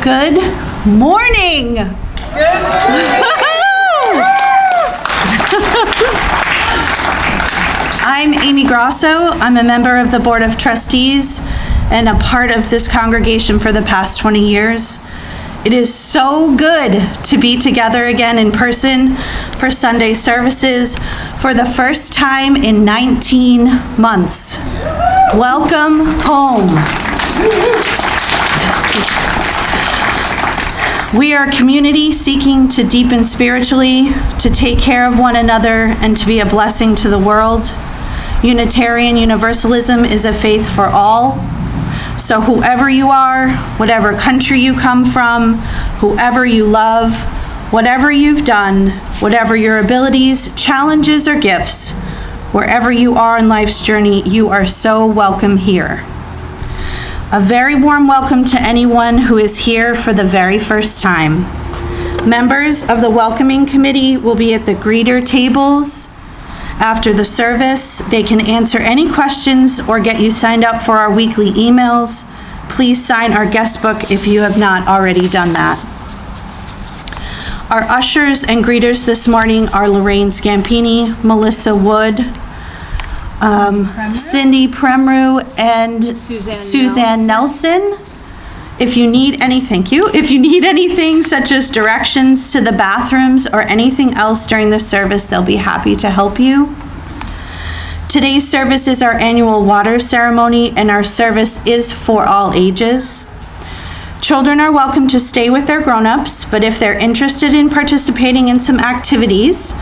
Good morning. Good morning. I'm Amy Grosso. I'm a member of the Board of Trustees and a part of this congregation for the past 20 years. It is so good to be together again in person for Sunday services for the first time in 19 months. Welcome home. We are a community seeking to deepen spiritually, to take care of one another, and to be a blessing to the world. Unitarian Universalism is a faith for all. So whoever you are, whatever country you come from, whoever you love, whatever you've done, whatever your abilities, challenges, or gifts, wherever you are in life's journey, you are so welcome here. A very warm welcome to anyone who is here for the very first time. Members of the welcoming committee will be at the greeter tables. After the service, they can answer any questions or get you signed up for our weekly emails. Please sign our guest book if you have not already done that. Our ushers and greeters this morning are Lorraine Scampini, Melissa Wood, Cindy Premru, and Suzanne Nelson. If you need any, thank you. If you need anything such as directions to the bathrooms or anything else during the service, they'll be happy to help you. Today's service is our annual water ceremony, and our service is for all ages. Children are welcome to stay with their grown-ups, but if they're interested in participating in some activities,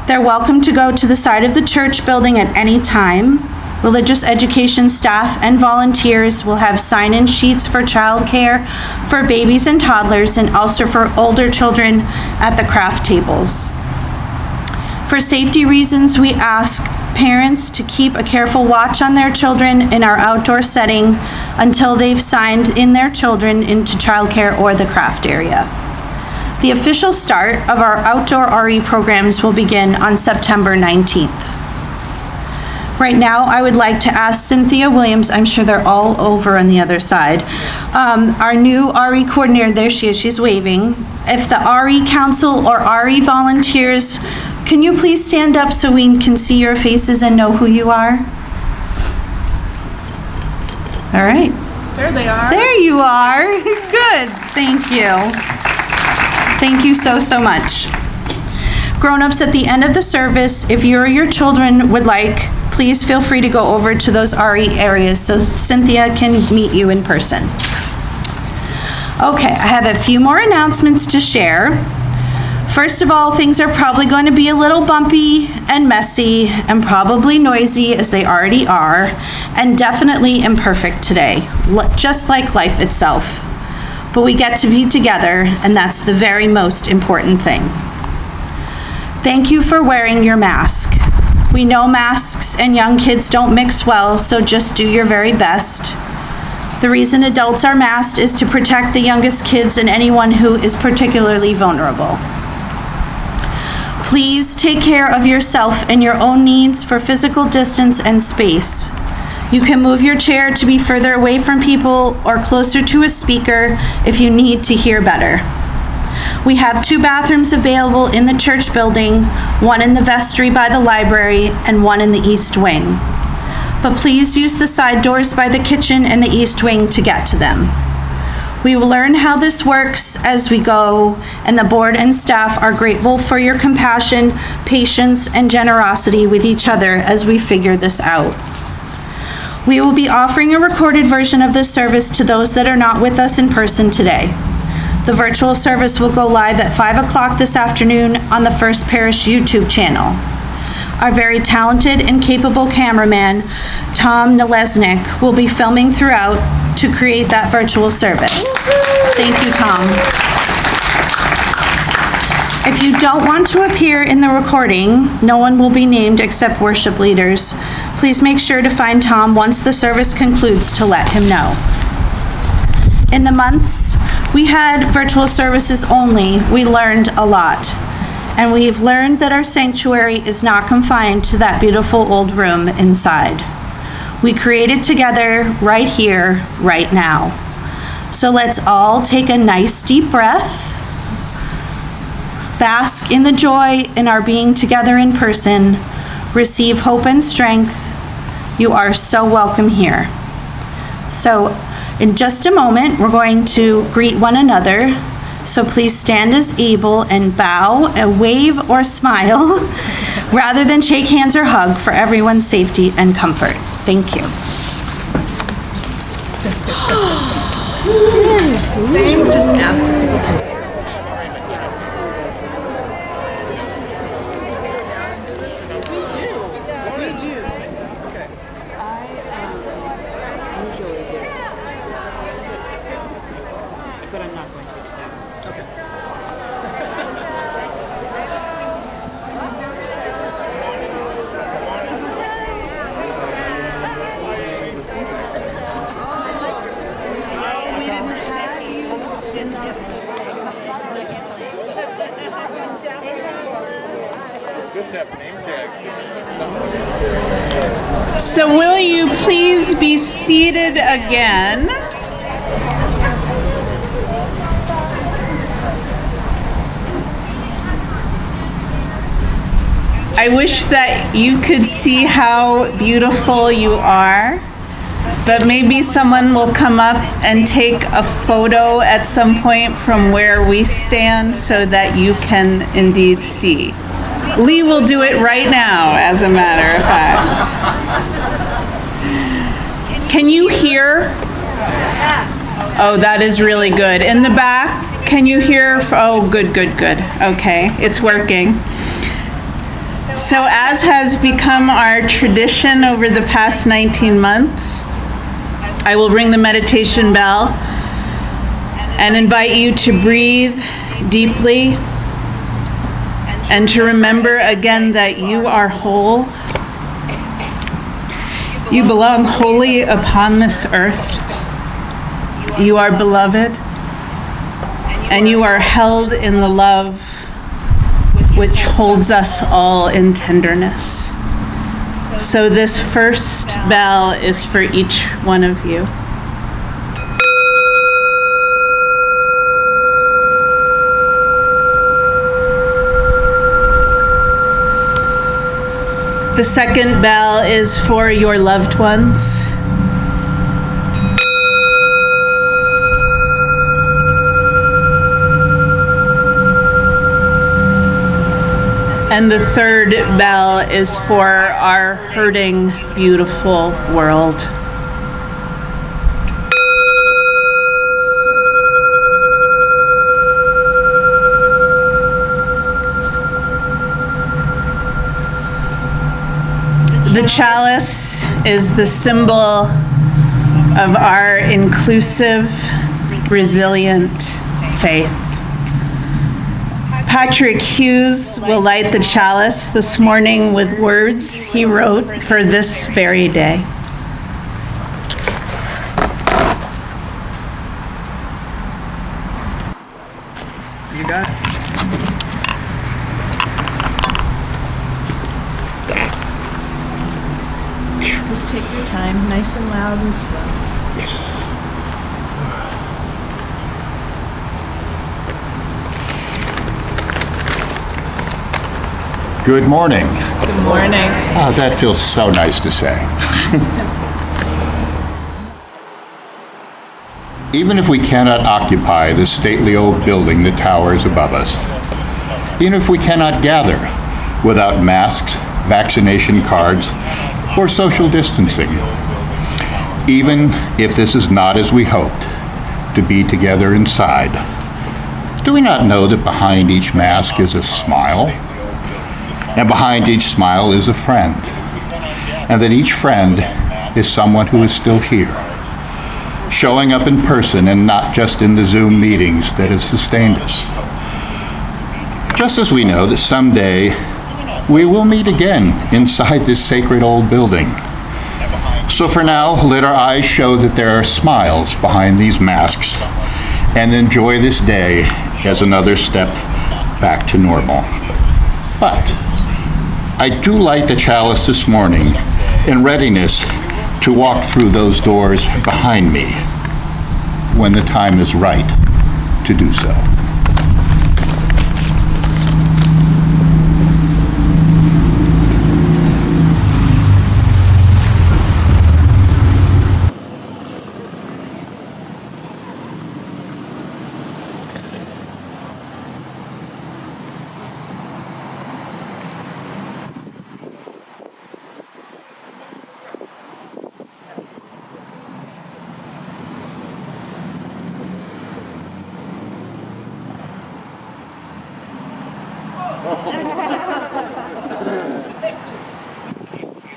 they're welcome to go to the side of the church building at any time. Religious education staff and volunteers will have sign-in sheets for childcare for babies and toddlers, and also for older children at the craft tables. For safety reasons, we ask parents to keep a careful watch on their children in our outdoor setting until they've signed in their children into childcare or the craft area. The official start of our outdoor RE programs will begin on September 19th. Right now, I would like to ask Cynthia Williams, I'm sure they're all over on the other side, our new RE coordinator, there she is, she's waving. If the RE council or RE volunteers, can you please stand up so we can see your faces and know who you are? All right. There they are. There you are. Good. Thank you. Thank you so, so much. Grown-ups, at the end of the service, if you or your children would like, please feel free to go over to those RE areas so Cynthia can meet you in person. Okay, I have a few more announcements to share. First of all, things are probably going to be a little bumpy and messy and probably noisy, as they already are, and definitely imperfect today, just like life itself. But we get to be together, and that's the very most important thing. Thank you for wearing your mask. We know masks and young kids don't mix well, so just do your very best. The reason adults are masked is to protect the youngest kids and anyone who is particularly vulnerable. Please take care of yourself and your own needs for physical distance and space. You can move your chair to be further away from people or closer to a speaker if you need to hear better. We have 2 bathrooms available in the church building, one in the vestry by the library and one in the east wing. But please use the side doors by the kitchen and the east wing to get to them. We will learn how this works as we go, and the board and staff are grateful for your compassion, patience, and generosity with each other as we figure this out. We will be offering a recorded version of this service to those that are not with us in person today. The virtual service will go live at 5 o'clock this afternoon on the First Parish YouTube channel. Our very talented and capable cameraman, Tom Nalesnik, will be filming throughout to create that virtual service. Thank you, Tom. If you don't want to appear in the recording, no one will be named except worship leaders. Please make sure to find Tom once the service concludes to let him know. In the months we had virtual services only, we learned a lot. And we've learned that our sanctuary is not confined to that beautiful old room inside. We created together right here, right now. So let's all take a nice deep breath, bask in the joy in our being together in person, receive hope and strength. You are so welcome here. So in just a moment, we're going to greet one another. So please stand as able and bow, and wave or smile, rather than shake hands or hug for everyone's safety and comfort. Thank you. They just asked. So will you please be seated again? I wish that you could see how beautiful you are, but maybe someone will come up and take a photo at some point from where we stand so that you can indeed see. Lee will do it right now, as a matter of fact. Can you hear? Oh, that is really good. In the back, can you hear? Oh, good, good, good. Okay, it's working. So as has become our tradition over the past 19 months, I will ring the meditation bell and invite you to breathe deeply and to remember again that you are whole. You belong wholly upon this earth. You are beloved, and you are held in the love which holds us all in tenderness. So this first bell is for each one of you. The second bell is for your loved ones. And the third bell is for our hurting, beautiful world. The chalice is the symbol of our inclusive, resilient faith. Patrick Hughes will light the chalice this morning with words he wrote for this very day. You got it. Just take your time, nice and loud and slow. Yes. Good morning. Good morning. Oh, that feels so nice to say. Even if we cannot occupy the stately old building that towers above us, even if we cannot gather without masks, vaccination cards, or social distancing, even if this is not as we hoped, to be together inside, do we not know that behind each mask is a smile? And behind each smile is a friend. And that each friend is someone who is still here, showing up in person and not just in the Zoom meetings that have sustained us. Just as we know that someday we will meet again inside this sacred old building. So for now, let our eyes show that there are smiles behind these masks and enjoy this day as another step back to normal. But I do light the chalice this morning in readiness to walk through those doors behind me when the time is right to do so.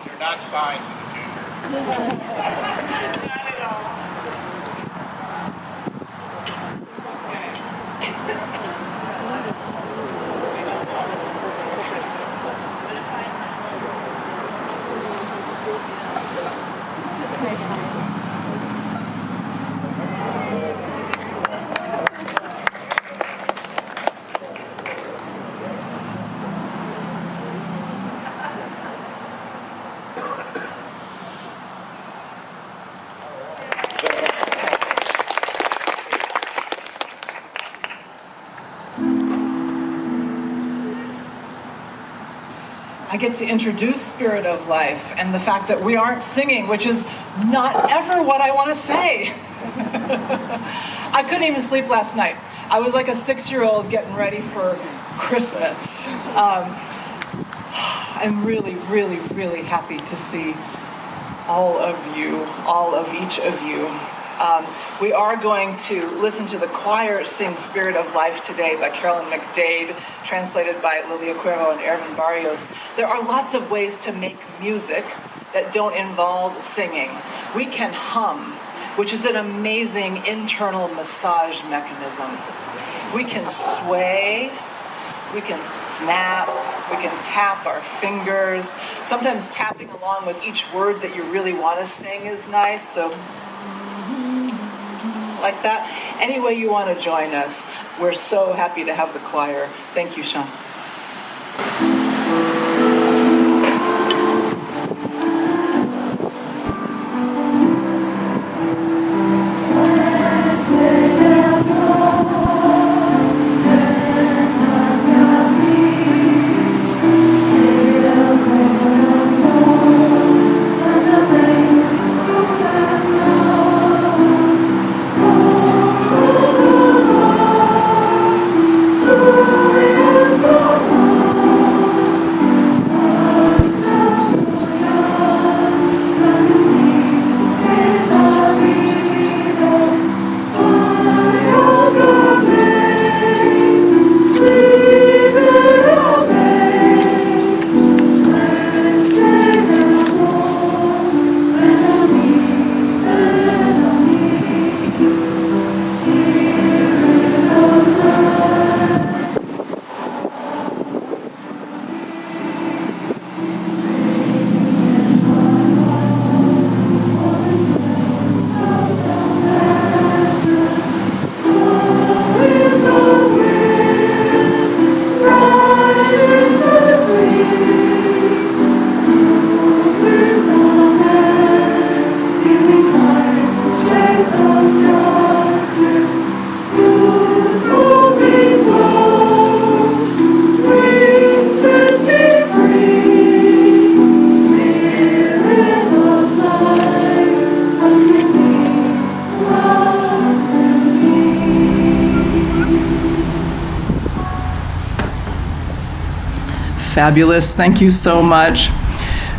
They're not signs of the future. I get to introduce Spirit of Life and the fact that we aren't singing, which is not ever what I want to say. I couldn't even sleep last night. I was like a 6-year-old getting ready for Christmas. I'm really, really, really happy to see all of you, all of each of you. We are going to listen to the choir sing Spirit of Life today by Carolyn McDade, translated by Lilia Cuervo and Erwin Barrios. There are lots of ways to make music that don't involve singing. We can hum, which is an amazing internal massage mechanism. We can sway, we can snap, we can tap our fingers. Sometimes tapping along with each word that you really want to sing is nice, so like that. Any way you want to join us, we're so happy to have the choir. Thank you, Sean. Oh, Fabulous. Thank you so much.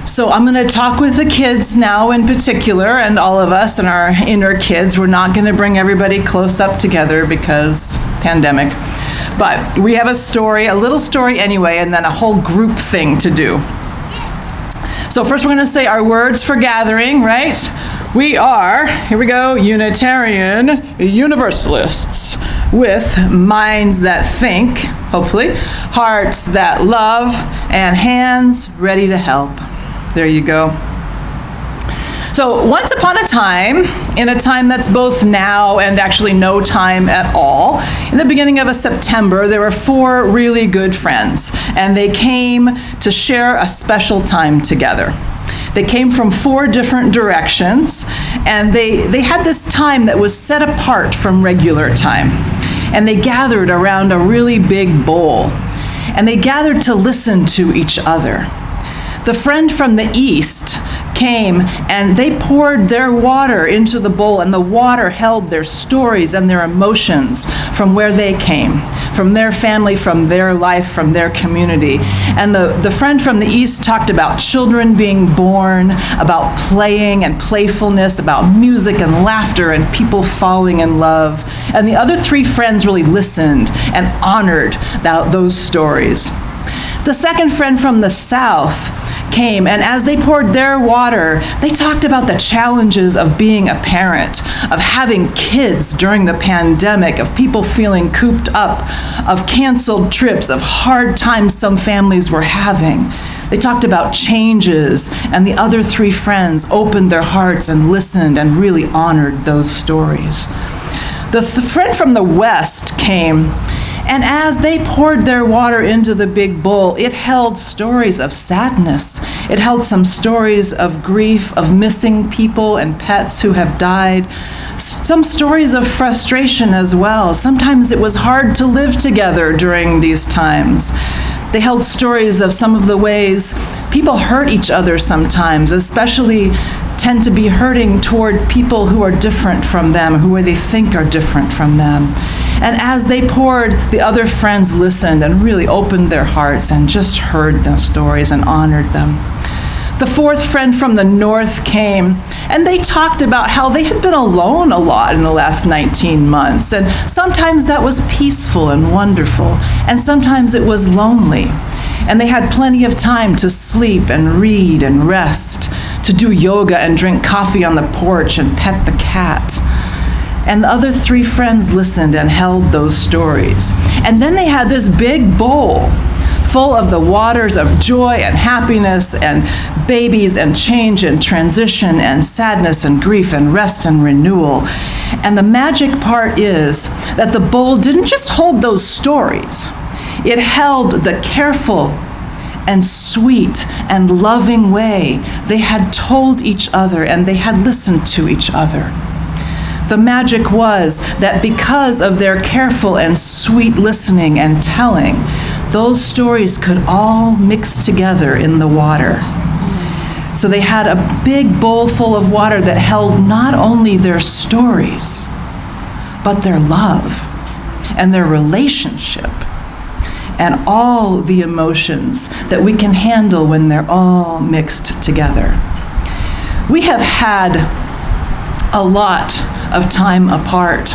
So I'm going to talk with the kids now in particular, and all of us and our inner kids. We're not going to bring everybody close up together because pandemic. But we have a story, a little story anyway, and then a whole group thing to do. So first we're going to say our words for gathering, right? We are, here we go, Unitarian Universalists with minds that think, hopefully, hearts that love, and hands ready to help. There you go. So once upon a time, in a time that's both now and actually no time at all, in the beginning of September, there were 4 really good friends, and they came to share a special time together. They came from 4 different directions, and they had this time that was set apart from regular time. And they gathered around a really big bowl, and they gathered to listen to each other. The friend from the east came and they poured their water into the bowl, and the water held their stories and their emotions from where they came, from their family, from their life, from their community. And the friend from the east talked about children being born, about playing and playfulness, about music and laughter and people falling in love. And the other 3 friends really listened and honored those stories. The second friend from the south came, and as they poured their water, they talked about the challenges of being a parent, of having kids during the pandemic, of people feeling cooped up, of canceled trips, of hard times some families were having. They talked about changes, and the other 3 friends opened their hearts and listened and really honored those stories. The friend from the west came, and as they poured their water into the big bowl, it held stories of sadness. It held some stories of grief, of missing people and pets who have died. Some stories of frustration as well. Sometimes it was hard to live together during these times. They held stories of some of the ways people hurt each other sometimes, especially tend to be hurting toward people who are different from them, who they think are different from them. And as they poured, the other friends listened and really opened their hearts and just heard the stories and honored them. The 4th friend from the north came, and they talked about how they had been alone a lot in the last 19 months. And sometimes that was peaceful and wonderful, and sometimes it was lonely. And they had plenty of time to sleep and read and rest, to do yoga and drink coffee on the porch and pet the cat. And the other 3 friends listened and held those stories. And then they had this big bowl full of the waters of joy and happiness and babies and change and transition and sadness and grief and rest and renewal. And the magic part is that the bowl didn't just hold those stories. It held the careful and sweet and loving way they had told each other and they had listened to each other. The magic was that because of their careful and sweet listening and telling, those stories could all mix together in the water. So they had a big bowl full of water that held not only their stories, but their love and their relationship and all the emotions that we can handle when they're all mixed together. We have had a lot of time apart,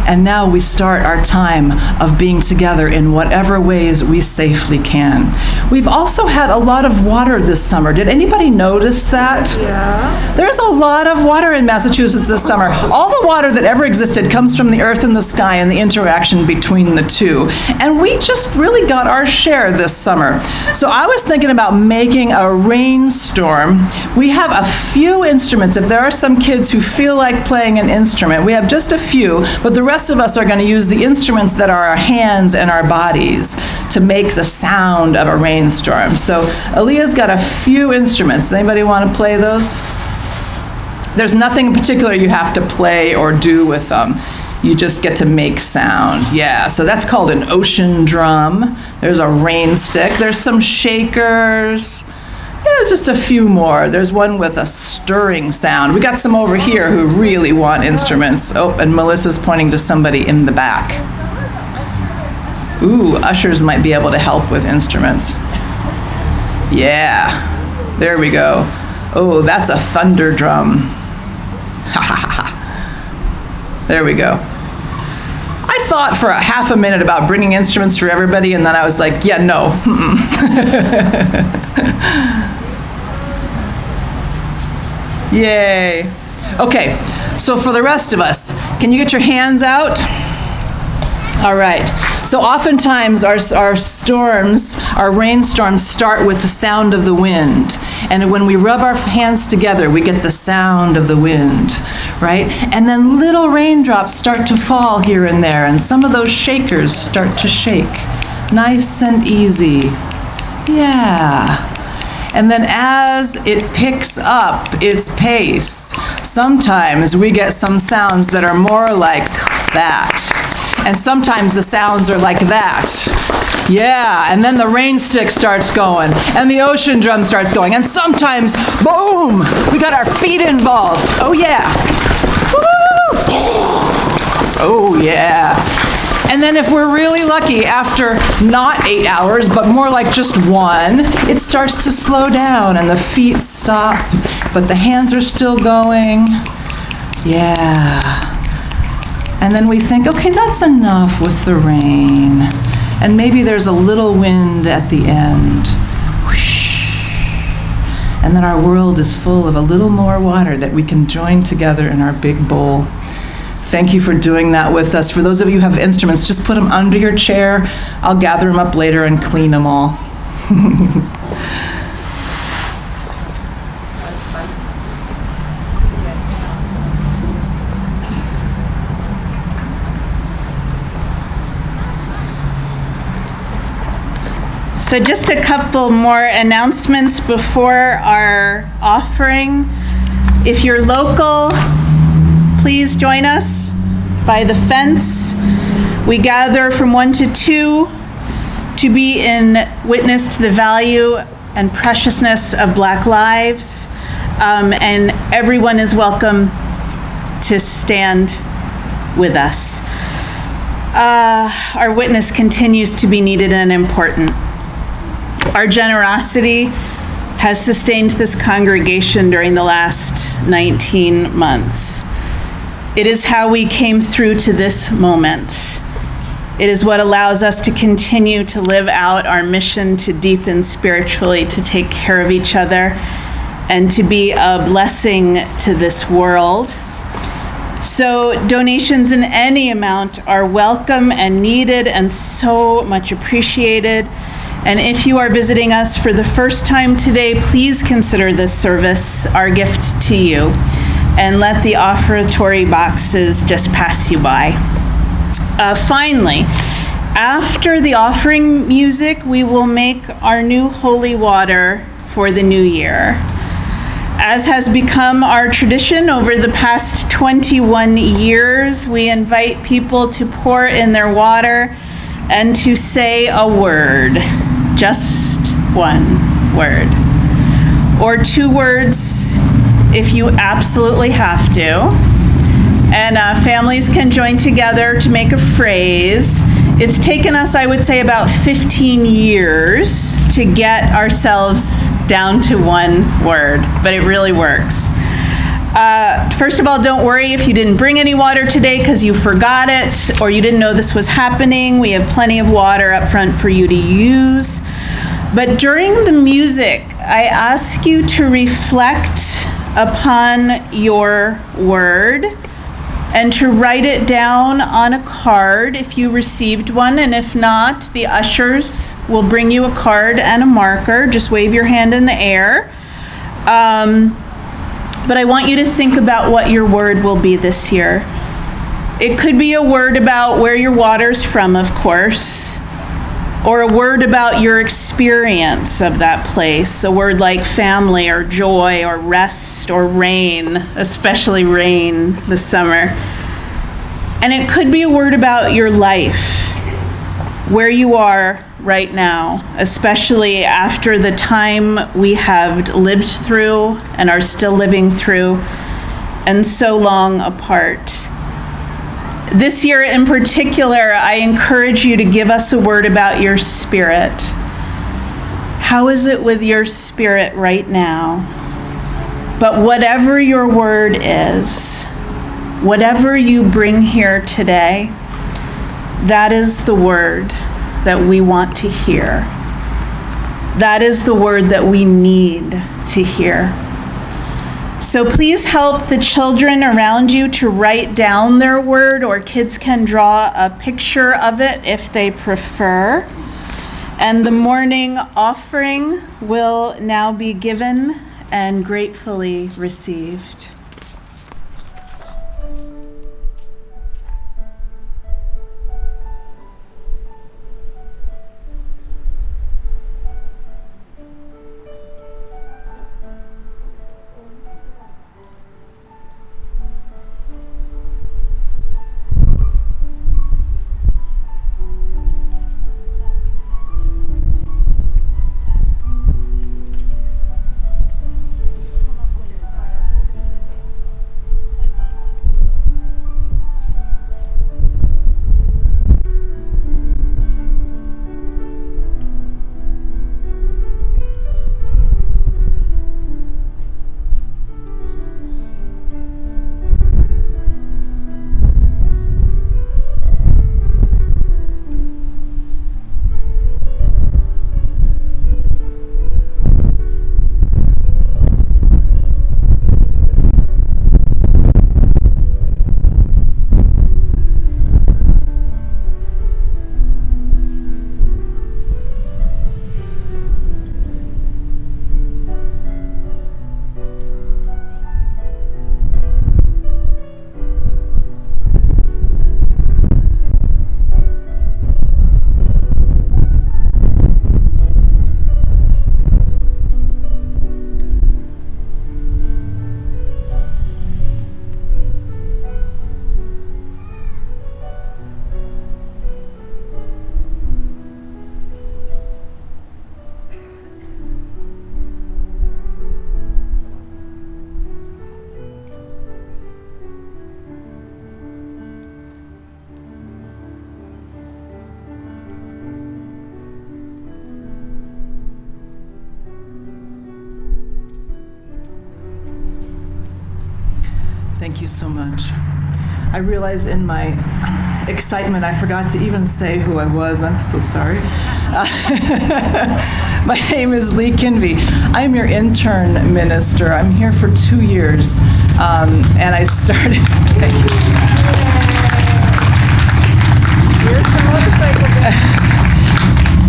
and now we start our time of being together in whatever ways we safely can. We've also had a lot of water this summer. Did anybody notice that? Yeah. There's a lot of water in Massachusetts this summer. All the water that ever existed comes from the earth and the sky and the interaction between the two. And we just really got our share this summer. So I was thinking about making a rainstorm. We have a few instruments. If there are some kids who feel like playing an instrument, we have just a few, but the rest of us are going to use the instruments that are our hands and our bodies to make the sound of a rainstorm. So Aaliyah's got a few instruments. Does anybody want to play those? There's nothing in particular you have to play or do with them. You just get to make sound. Yeah, so that's called an ocean drum. There's a rain stick. There's some shakers. There's just a few more. There's one with a stirring sound. We got some over here who really want instruments. Oh, and Melissa's pointing to somebody in the back. Ooh, ushers might be able to help with instruments. Yeah, there we go. Oh, that's a thunder drum. Ha ha ha. There we go. I thought for a half a minute about bringing instruments for everybody, and then I was like, yeah, no. Yay. Okay, so for the rest of us, can you get your hands out? All right. So oftentimes our storms, our rainstorms start with the sound of the wind. And when we rub our hands together, we get the sound of the wind, right? And then little raindrops start to fall here and there, and some of those shakers start to shake. Nice and easy. Yeah. And then as it picks up its pace, sometimes we get some sounds that are more like that. And sometimes the sounds are like that. Yeah, and then the rain stick starts going, and the ocean drum starts going, and sometimes, boom, we got our feet involved. Oh yeah. Woo! Oh yeah. And then if we're really lucky, after not 8 hours, but more like just 1, it starts to slow down and the feet stop, but the hands are still going. Yeah. And then we think, okay, that's enough with the rain. And maybe there's a little wind at the end. Whoosh. And then our world is full of a little more water that we can join together in our big bowl. Thank you for doing that with us. For those of you who have instruments, just put them under your chair. I'll gather them up later and clean them all. So just a couple more announcements before our offering. If you're local, please join us by the fence. We gather from 1 to 2 to be in witness to the value and preciousness of Black lives. And everyone is welcome to stand with us. Our witness continues to be needed and important. Our generosity has sustained this congregation during the last 19 months. It is how we came through to this moment. It is what allows us to continue to live out our mission to deepen spiritually, to take care of each other, and to be a blessing to this world. So donations in any amount are welcome and needed and so much appreciated. And if you are visiting us for the first time today, please consider this service our gift to you, and let the offertory boxes just pass you by. Finally, after the offering music, we will make our new holy water for the new year. As has become our tradition over the past 21 years, we invite people to pour in their water and to say a word, just one word, or 2 words if you absolutely have to. And families can join together to make a phrase. It's taken us, I would say, about 15 years to get ourselves down to 1 word, but it really works. First of all, don't worry if you didn't bring any water today because you forgot it or you didn't know this was happening. We have plenty of water up front for you to use. But during the music, I ask you to reflect upon your word and to write it down on a card if you received one, and if not, the ushers will bring you a card and a marker. Just wave your hand in the air. But I want you to think about what your word will be this year. It could be a word about where your water's from, of course, or a word about your experience of that place, a word like family or joy or rest or rain, especially rain this summer. And it could be a word about your life, where you are right now, especially after the time we have lived through and are still living through, and so long apart. This year in particular, I encourage you to give us a word about your spirit. How is it with your spirit right now? But whatever your word is, whatever you bring here today, that is the word that we want to hear. That is the word that we need to hear. So please help the children around you to write down their word, or kids can draw a picture of it if they prefer. And the morning offering will now be given and gratefully received. Thank you so much. I realize in my excitement I forgot to even say who I was. I'm so sorry. My name is Lee Kinvey. I'm your intern minister. I'm here for 2 years, and I started. Thank you. Here's the motorcycle.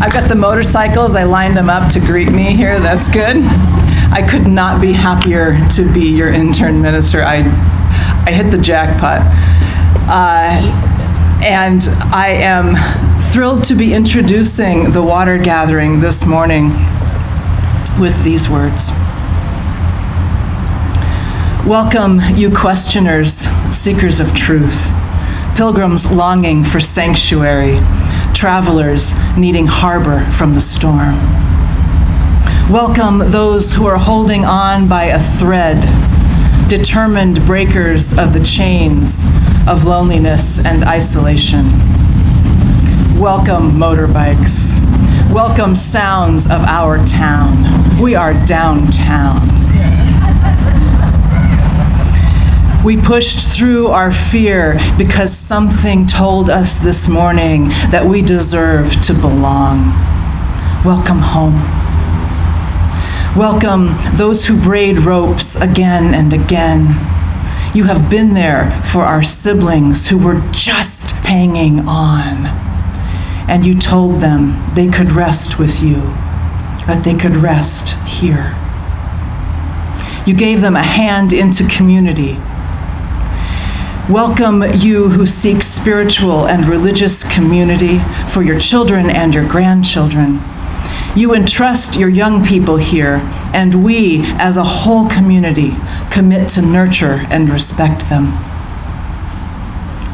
I've got the motorcycles. I lined them up to greet me here. That's good. I could not be happier to be your intern minister. I hit the jackpot. And I am thrilled to be introducing the water gathering this morning with these words. Welcome, you questioners, seekers of truth, pilgrims longing for sanctuary, travelers needing harbor from the storm. Welcome those who are holding on by a thread, determined breakers of the chains of loneliness and isolation. Welcome motorbikes. Welcome sounds of our town. We are downtown. We pushed through our fear because something told us this morning that we deserve to belong. Welcome home. Welcome those who braid ropes again and again. You have been there for our siblings who were just hanging on. And you told them they could rest with you, that they could rest here. You gave them a hand into community. Welcome you who seek spiritual and religious community for your children and your grandchildren. You entrust your young people here, and we, as a whole community, commit to nurture and respect them.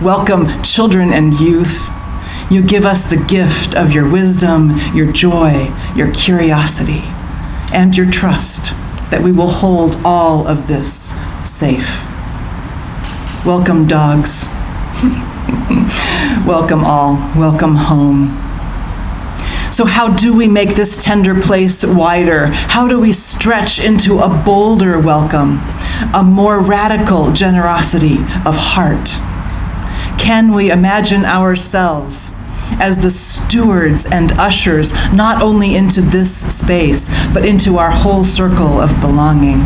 Welcome, children and youth. You give us the gift of your wisdom, your joy, your curiosity, and your trust that we will hold all of this safe. Welcome, dogs. Welcome all. Welcome home. So how do we make this tender place wider? How do we stretch into a bolder welcome, a more radical generosity of heart? Can we imagine ourselves as the stewards and ushers, not only into this space, but into our whole circle of belonging?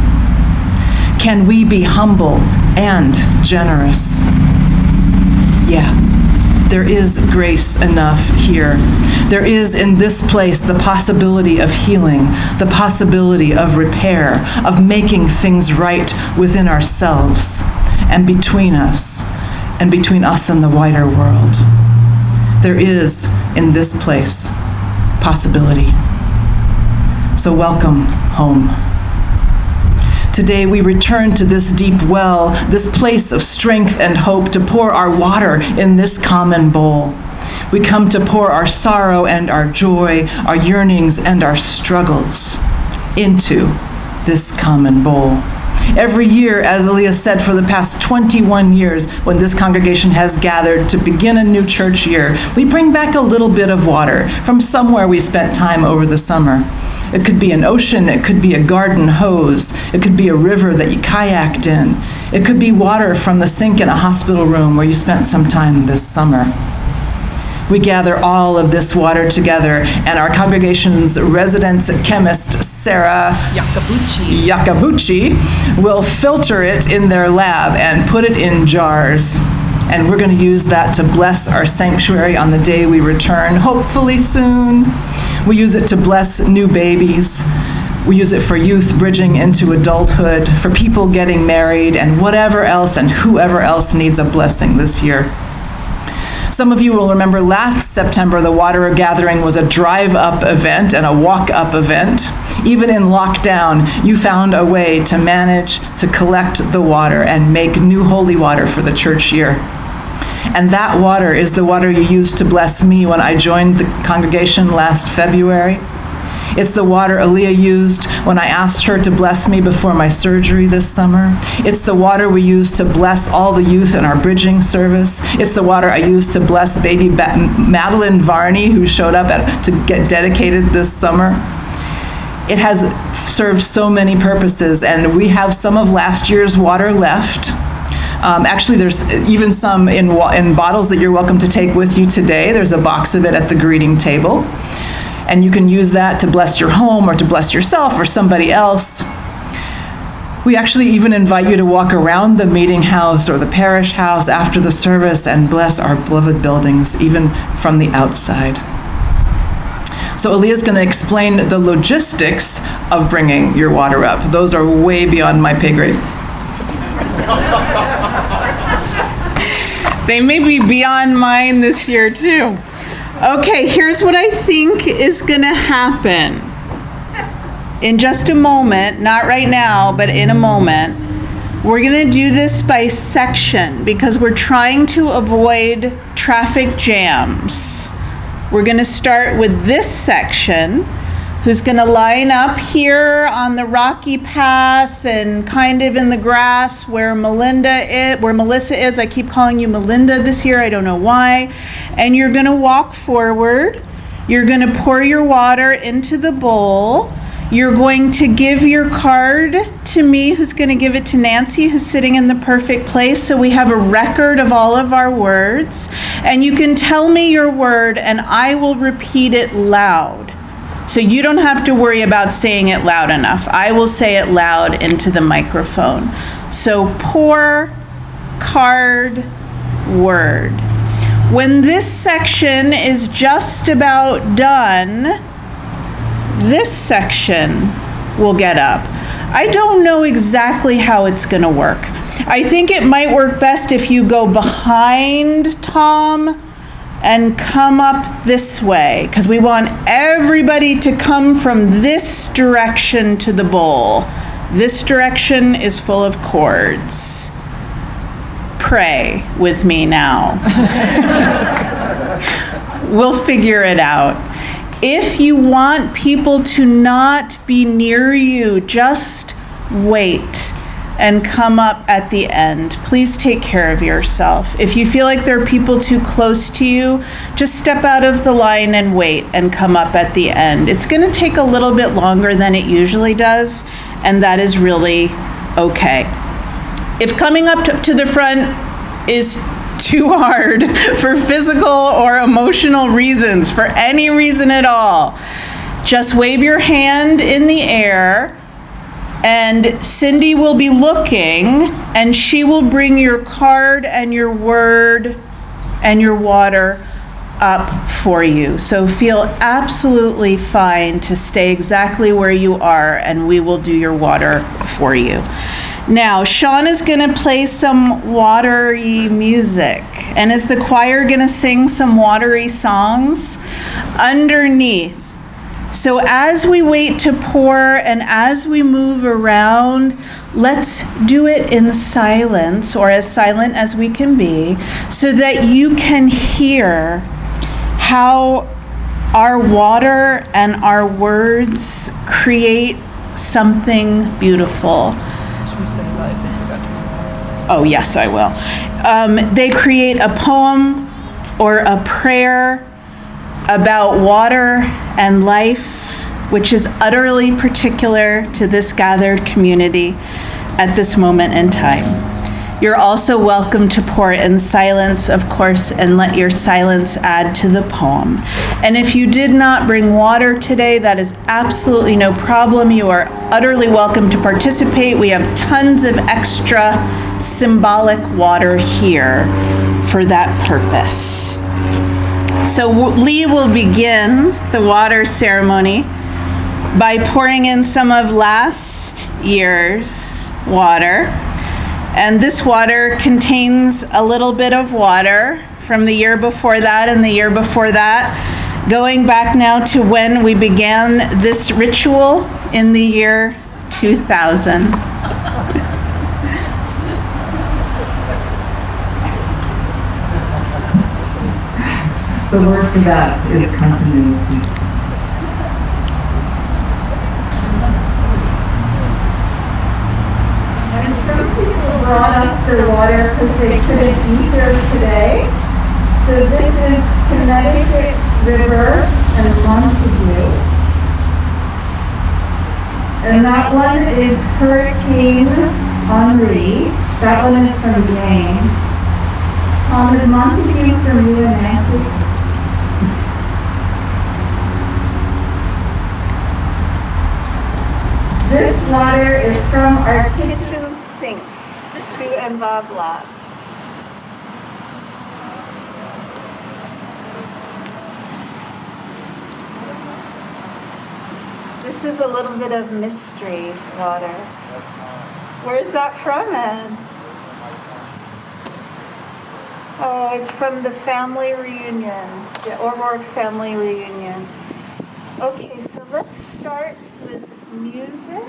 Can we be humble and generous? Yeah, there is grace enough here. There is in this place the possibility of healing, the possibility of repair, of making things right within ourselves and between us and the wider world. There is in this place possibility. So welcome home. Today we return to this deep well, this place of strength and hope, to pour our water in this common bowl. We come to pour our sorrow and our joy, our yearnings and our struggles into this common bowl. Every year, as Aaliyah said, for the past 21 years, when this congregation has gathered to begin a new church year, we bring back a little bit of water from somewhere we spent time over the summer. It could be an ocean, it could be a garden hose, it could be a river that you kayaked in, it could be water from the sink in a hospital room where you spent some time this summer. We gather all of this water together, and our congregation's resident chemist, Sarah Yakabuchi, will filter it in their lab and put it in jars. And we're going to use that to bless our sanctuary on the day we return, hopefully soon. We use it to bless new babies. We use it for youth bridging into adulthood, for people getting married, and whatever else and whoever else needs a blessing this year. Some of you will remember last September, the water gathering was a drive-up event and a walk-up event. Even in lockdown, you found a way to manage to collect the water and make new holy water for the church year. And that water is the water you used to bless me when I joined the congregation last February. It's the water Aaliyah used when I asked her to bless me before my surgery this summer. It's the water we used to bless all the youth in our bridging service. It's the water I used to bless baby Madeline Varney, who showed up to get dedicated this summer. It has served so many purposes, and we have some of last year's water left. Actually, there's even some in bottles that you're welcome to take with you today. There's a box of it at the greeting table. And you can use that to bless your home or to bless yourself or somebody else. We actually even invite you to walk around the meeting house or the parish house after the service and bless our beloved buildings, even from the outside. So Aaliyah's going to explain the logistics of bringing your water up. Those are way beyond my pay grade. They may be beyond mine this year too. Okay, here's what I think is going to happen. In just a moment, not right now, but in a moment, we're going to do this by section because we're trying to avoid traffic jams. We're going to start with this section, who's going to line up here on the rocky path and kind of in the grass where Melissa is. I keep calling you Melinda this year. I don't know why. And you're going to walk forward. You're going to pour your water into the bowl. You're going to give your card to me, who's going to give it to Nancy, who's sitting in the perfect place. So we have a record of all of our words. And you can tell me your word, and I will repeat it loud. So you don't have to worry about saying it loud enough. I will say it loud into the microphone. So pour, card, word. When this section is just about done, this section will get up. I don't know exactly how it's going to work. I think it might work best if you go behind Tom and come up this way, because we want everybody to come from this direction to the bowl. This direction is full of cords. Pray with me now. We'll figure it out. If you want people to not be near you, just wait. and come up at the end. Please take care of yourself. If you feel like there are people too close to you, just step out of the line and wait and come up at the end. It's going to take a little bit longer than it usually does, and that is really okay. If coming up to the front is too hard for physical or emotional reasons, for any reason at all, just wave your hand in the air, and Cindy will be looking, and she will bring your card and your word and your water up for you. So feel absolutely fine to stay exactly where you are, and we will do your water for you. Now, Sean is going to play some watery music, and is the choir going to sing some watery songs underneath? So as we wait to pour and as we move around, let's do it in silence, or as silent as we can be, so that you can hear how our water and our words create something beautiful. Oh, yes, I will. They create a poem or a prayer about water and life, which is utterly particular to this gathered community at this moment in time. You're also welcome to pour in silence, of course, and let your silence add to the poem. And if you did not bring water today, that is absolutely no problem. You are utterly welcome to participate. We have tons of extra symbolic water here for that purpose. So Lee will begin the water ceremony by pouring in some of last year's water. And this water contains a little bit of water from the year before that and the year before that, going back now to when we began this ritual in the year 2000. The word for that is continuity. And some people brought up their water because they couldn't eat there today. So this is Connecticut River and Montague. And that one is Hurricane Henri. That one is from Maine. Is Montague from you and Nancy? This water is from our kitchen sink, Sue and Bob Lott. This is a little bit of mystery water. Where's that from, Ed? Oh, it's from the family reunion, the O'Rourke family reunion. Okay, so let's start with music,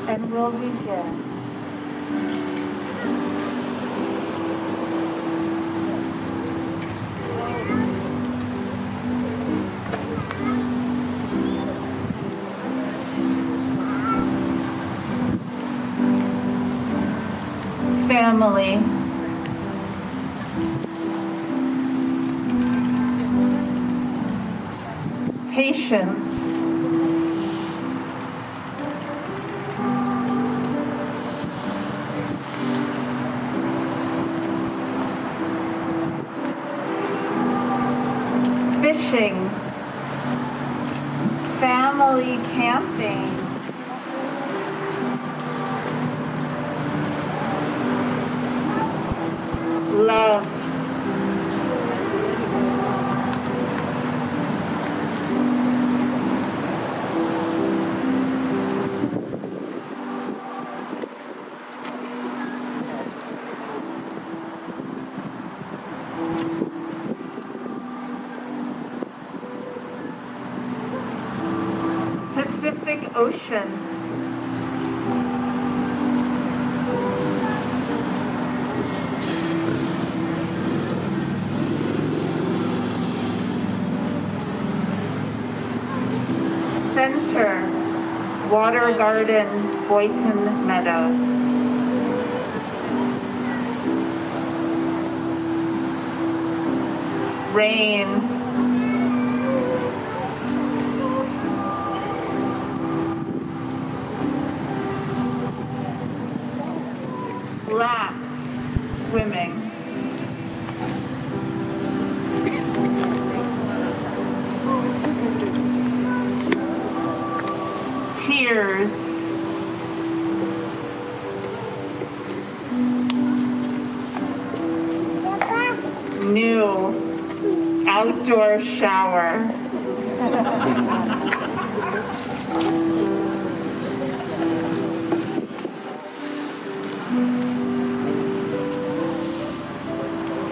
and we'll begin. Family. Patience. Fishing. Family camping. Love. Pacific Ocean. Center. Water Garden, Boynton Meadows. Rain. Laps, swimming. Tears. New outdoor shower.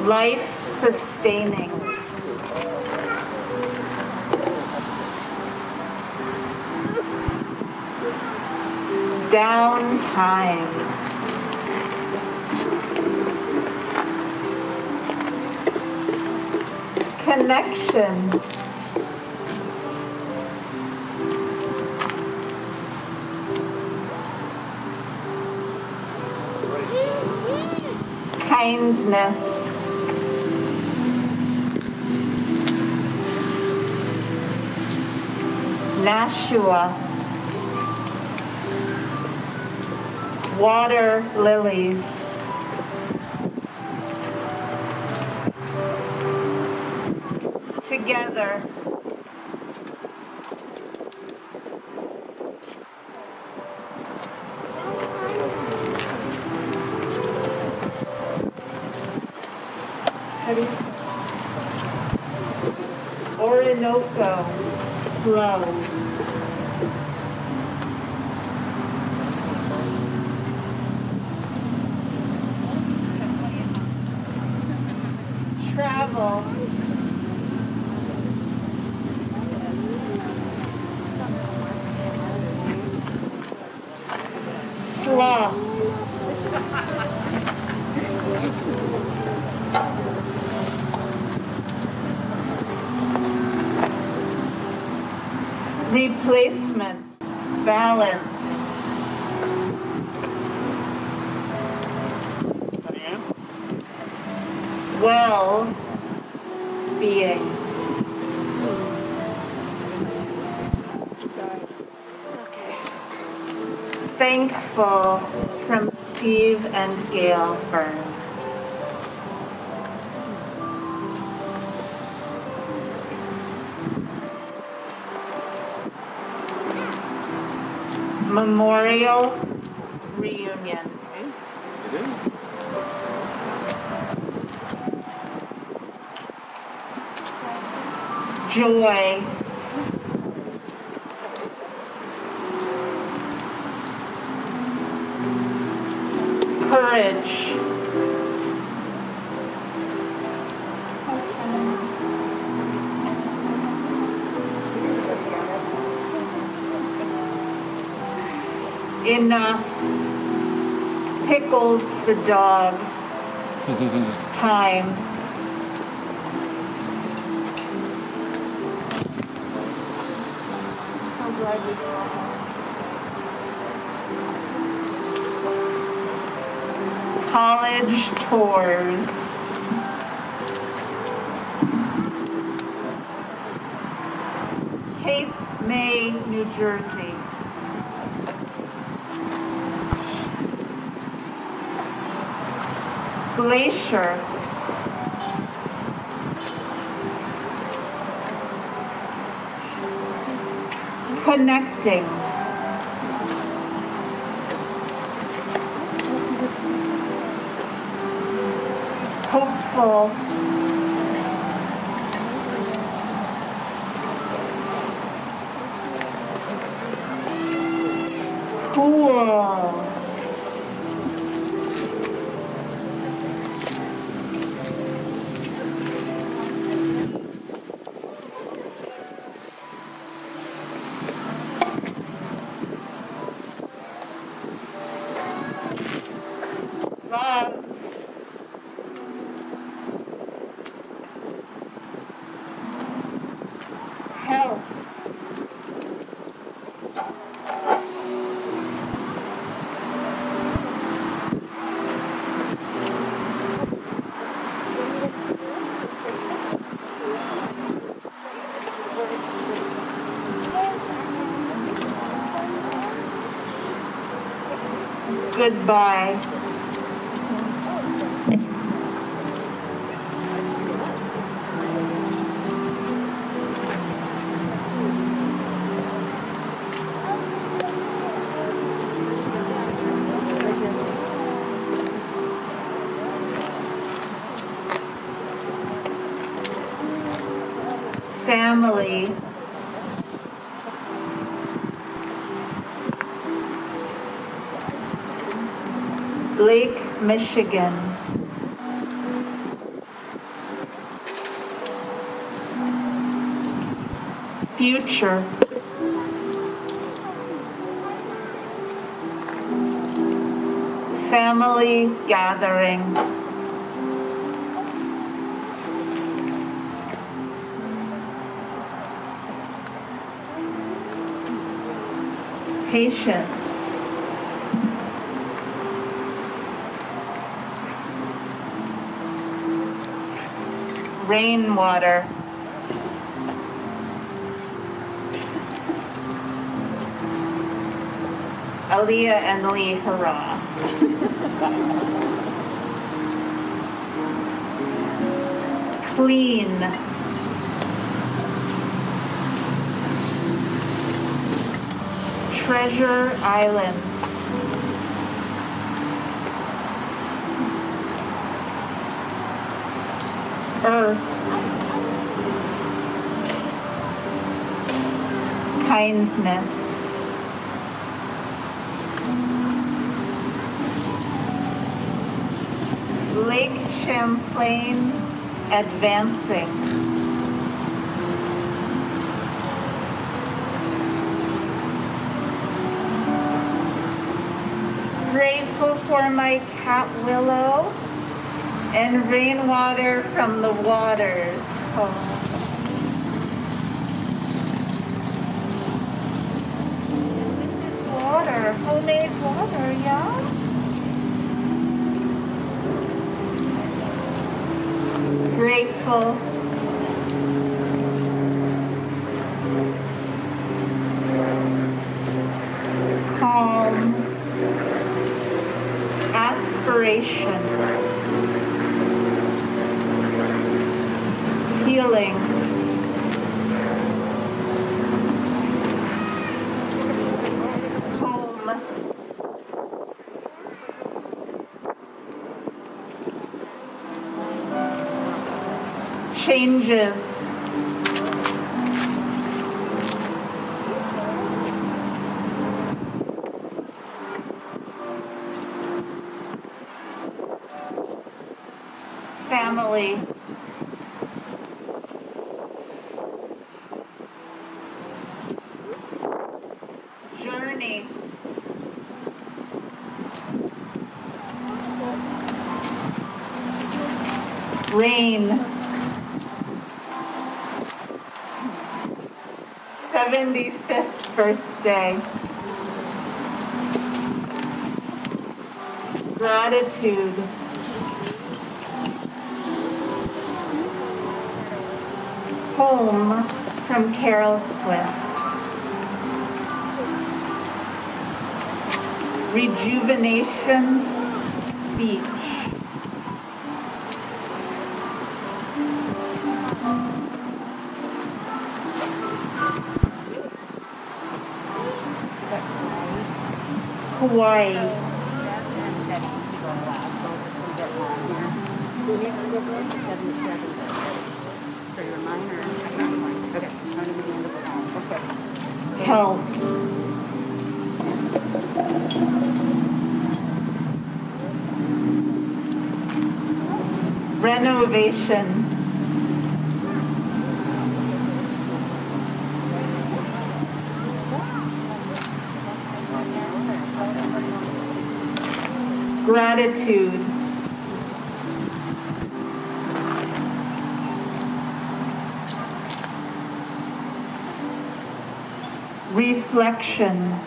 Life sustaining. Downtime. Connection. Kindness. Nashua. Water lilies. Together. Orinoco flow. Travel. Sloth. Replacement. Balance. Well-being. Thankful from Steve and Gail Byrne. Memorial reunion. Joy. Courage. Enough. Pickles the dog. Time. College tours. Cape May, New Jersey. Glacier. Connecting. Hopeful. Cool. Love. Goodbye. Family. Lake Michigan. Future. Family gathering. Patience. Rainwater. Aaliyah and Lee, hurrah. Clean. Treasure Island. Earth. Kindness. Lake Champlain advancing. Grateful for my cat Willow and rainwater from the waters. Oh. Water, homemade water, yeah? Grateful. Calm. Aspiration. Healing. Home. Changes. Family. Journey. Rain. 75th birthday. Gratitude. Home from Carol Swift. Rejuvenation Beach. Hawaii. Health. Renovation. Gratitude. Reflection.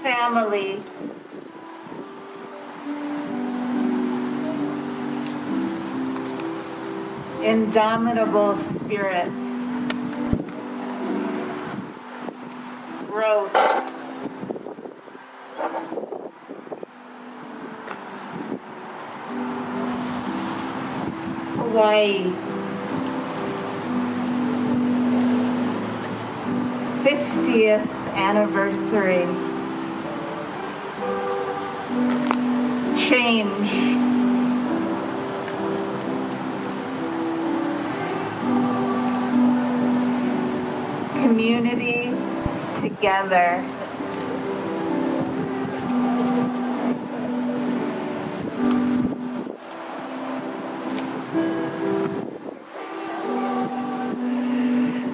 Family. Indomitable spirit. Groton, Hawaii, 50th anniversary. Change. Community together.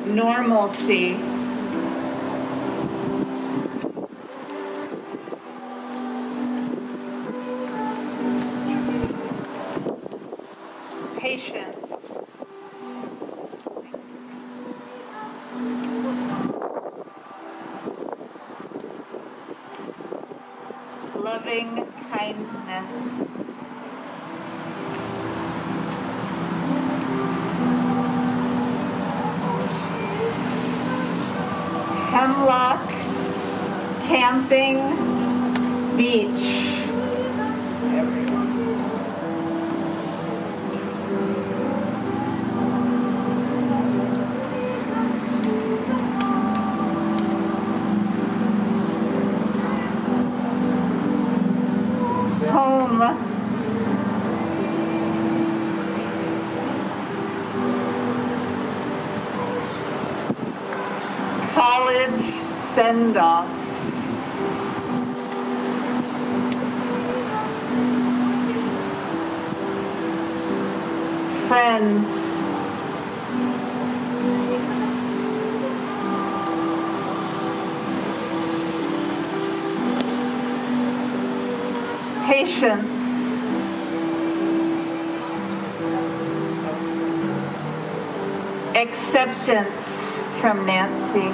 Normalcy. Patience. Loving kindness. Hemlock, camping, beach. Home. College send-off. Friends. Patience. Acceptance from Nancy.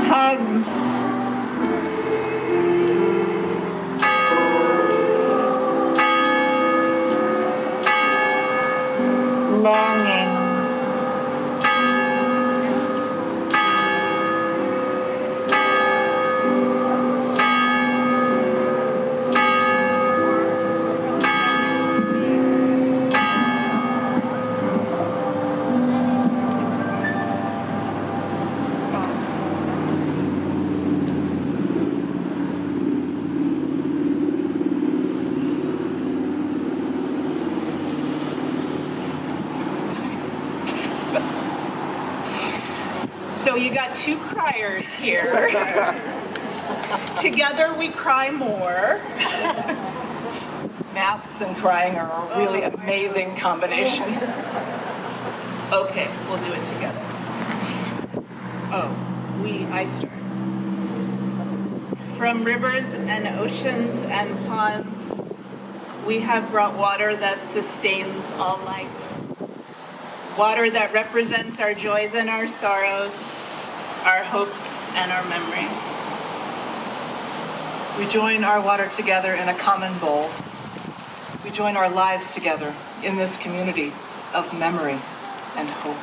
Hugs. Longing. So you got two criers here. Together we cry more. Masks and crying are a really amazing combination. Okay, we'll do it together. I start. From rivers and oceans and ponds, we have brought water that sustains all life. Water that represents our joys and our sorrows, our hopes and our memories. We join our water together in a common bowl. We join our lives together in this community of memory and hope.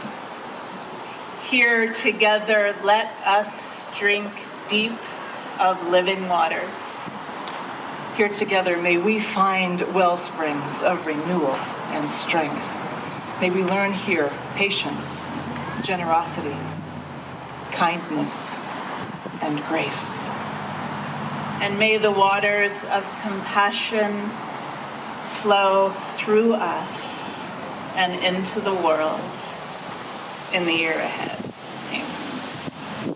Here together, let us drink deep of living waters. Here together, may we find well springs of renewal and strength. May we learn here patience, generosity, kindness, and grace. And may the waters of compassion flow through us and into the world in the year ahead. Amen.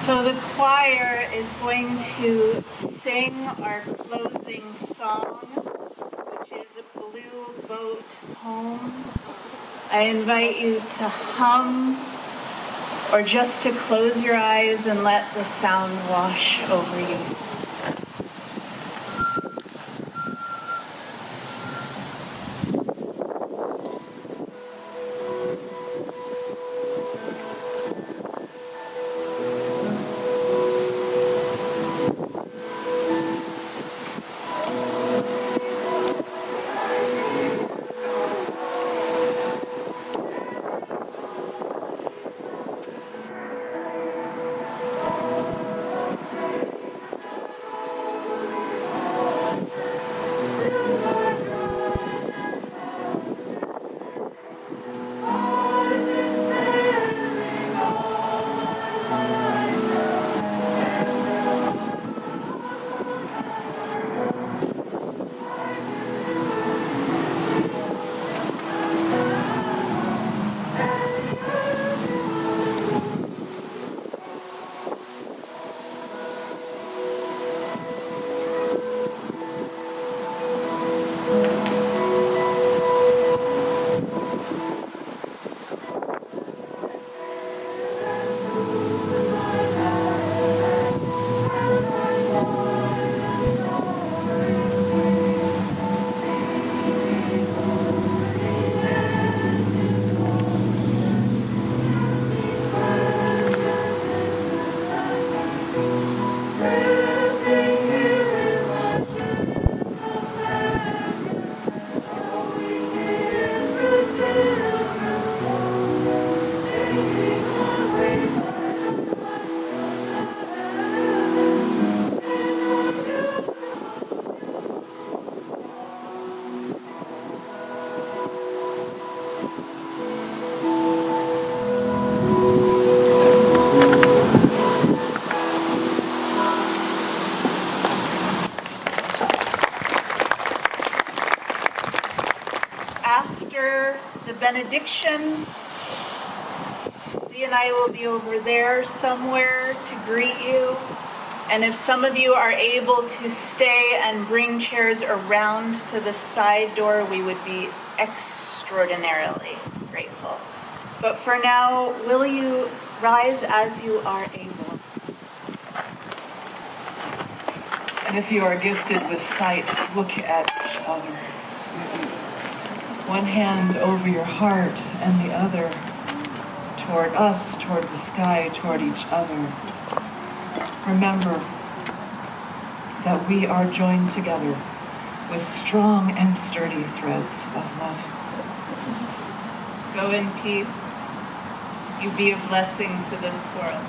So the choir is going to sing our closing song, which is a Blue Boat Home. I invite you to hum or just to close your eyes and let the sound wash over you. after the benediction, Lee and I will be over there somewhere to greet you. And if some of you are able to stay and bring chairs around to the side door, we would be extraordinarily grateful. But for now, will you rise as you are able? And if you are gifted with sight, look at each other. One hand over your heart and the other toward us, toward the sky, toward each other. Remember that we are joined together with strong and sturdy threads of love. Go in peace. You be a blessing to this world.